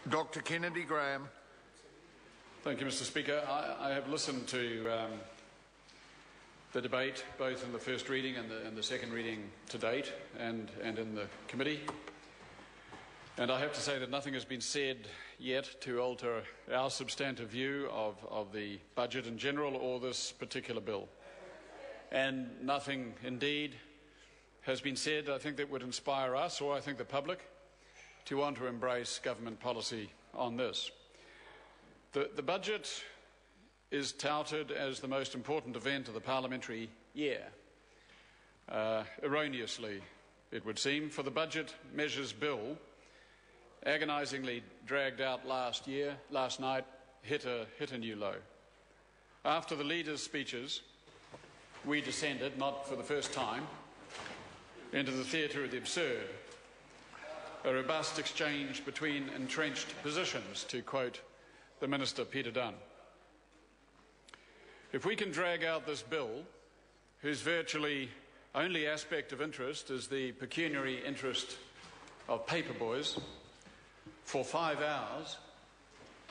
Dr. Kennedy Graham. Thank you, Mr. Speaker. I have listened to the debate, both in the first reading and the second reading to date, and in the committee. And I have to say that nothing has been said yet to alter our substantive view of the budget in general or this particular bill. And nothing, indeed, has been said, I think, that would inspire us, or I think the public, to want to embrace government policy on this. The budget is touted as the most important event of the parliamentary year. Erroneously, it would seem, for the Budget Measures Bill, agonisingly dragged out last night, hit a new low. After the leaders' speeches, we descended, not for the first time, into the theatre of the absurd, a robust exchange between entrenched positions, to quote the Minister Peter Dunn. If we can drag out this bill, whose virtually only aspect of interest is the pecuniary interest of paperboys, for 5 hours,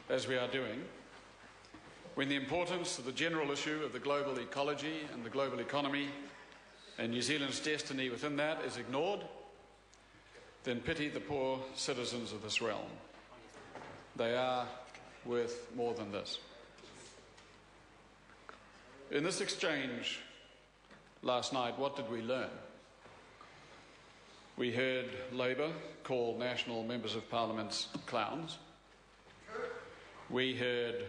as we are doing, when the importance of the general issue of the global ecology and the global economy and New Zealand's destiny within that is ignored, then pity the poor citizens of this realm. They are worth more than this. In this exchange last night, what did we learn? We heard Labour call national members of Parliament clowns. We heard,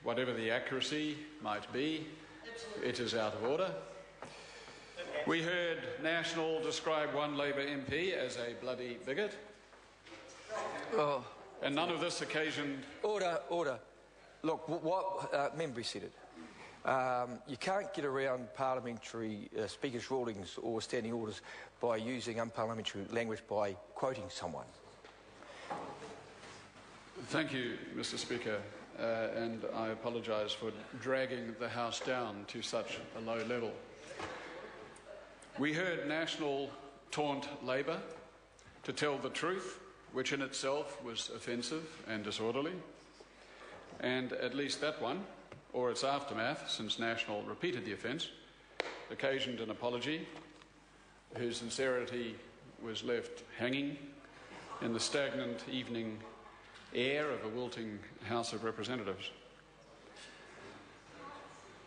whatever the accuracy might be, it is out of order. We heard National describe one Labour MP as a bloody bigot. Oh. And none of this occasioned... Order. Look, what member said it. You can't get around parliamentary speakers' rulings or standing orders by using unparliamentary language by quoting someone. Thank you, Mr. Speaker, and I apologise for dragging the House down to such a low level. We heard National taunt Labour to tell the truth, which in itself was offensive and disorderly, and at least that one, or its aftermath, since National repeated the offence, occasioned an apology whose sincerity was left hanging in the stagnant evening air of a wilting House of Representatives.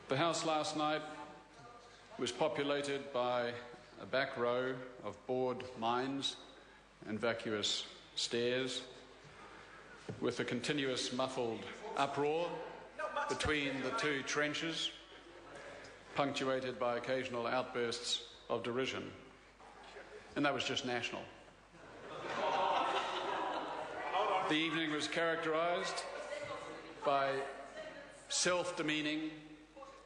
The House last night was populated by a back row of bored minds and vacuous stares, with a continuous muffled uproar between the two trenches, punctuated by occasional outbursts of derision. And that was just National. The evening was characterised by self-demeaning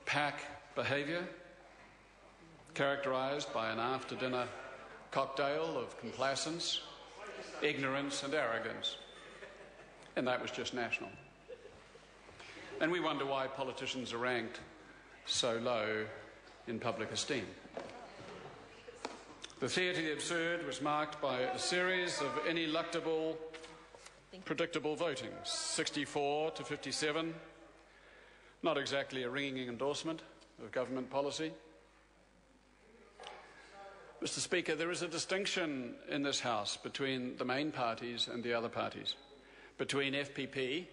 pack behaviour, characterised by an after-dinner cocktail of complacence, ignorance and arrogance. And that was just National. And we wonder why politicians are ranked so low in public esteem. The theatre of the absurd was marked by a series of ineluctable, predictable voting, 64 to 57, not exactly a ringing endorsement of government policy. Mr. Speaker, there is a distinction in this House between the main parties and the other parties, between FPP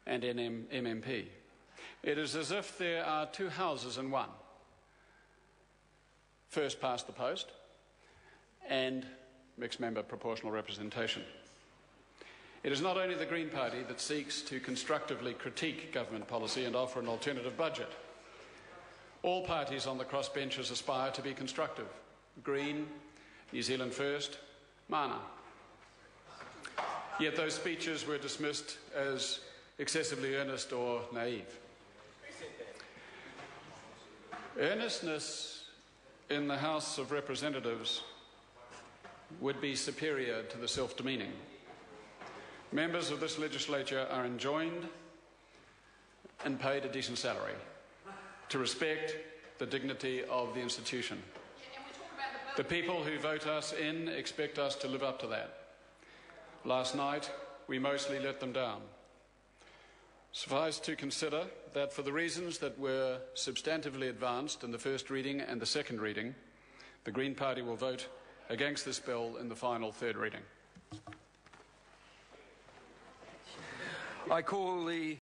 and MMP. It is as if there are two houses in one. First past the post and mixed member proportional representation. It is not only the Green Party that seeks to constructively critique government policy and offer an alternative budget. All parties on the crossbenches aspire to be constructive. Green, New Zealand First, Mana. Yet those speeches were dismissed as excessively earnest or naive. Earnestness in the House of Representatives would be superior to the self-demeaning. Members of this legislature are enjoined and paid a decent salary to respect the dignity of the institution. The people who vote us in expect us to live up to that. Last night, we mostly let them down. Suffice to consider that for the reasons that were substantively advanced in the first reading and the second reading, the Green Party will vote against this bill in the final third reading. I call the